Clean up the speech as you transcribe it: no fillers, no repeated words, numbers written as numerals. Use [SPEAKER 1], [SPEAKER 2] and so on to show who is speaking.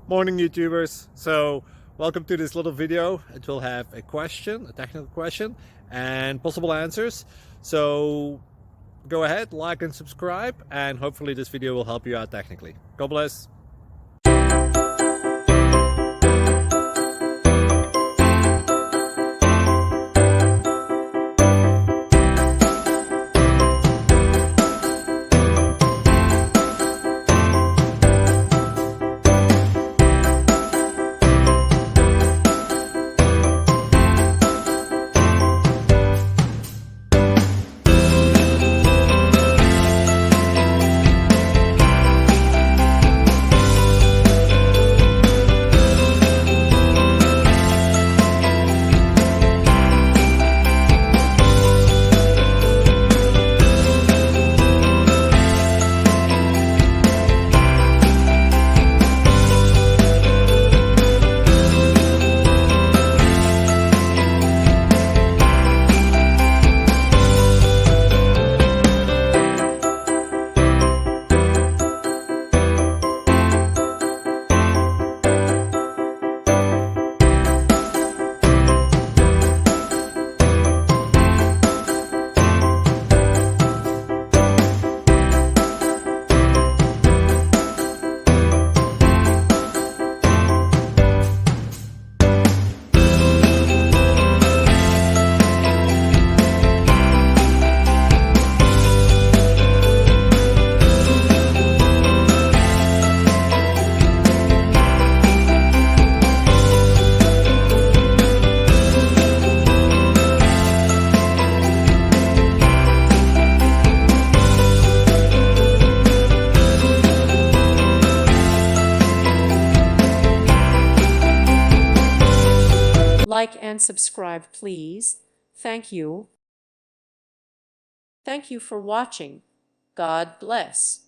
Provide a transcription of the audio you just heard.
[SPEAKER 1] Morning YouTubers. So welcome to this little video. It will have a question, a technical question, and possible answers. So go ahead, like and subscribe, and hopefully this video will help you out technically. God bless.
[SPEAKER 2] Like and subscribe, please. Thank you. Thank you for watching. God bless.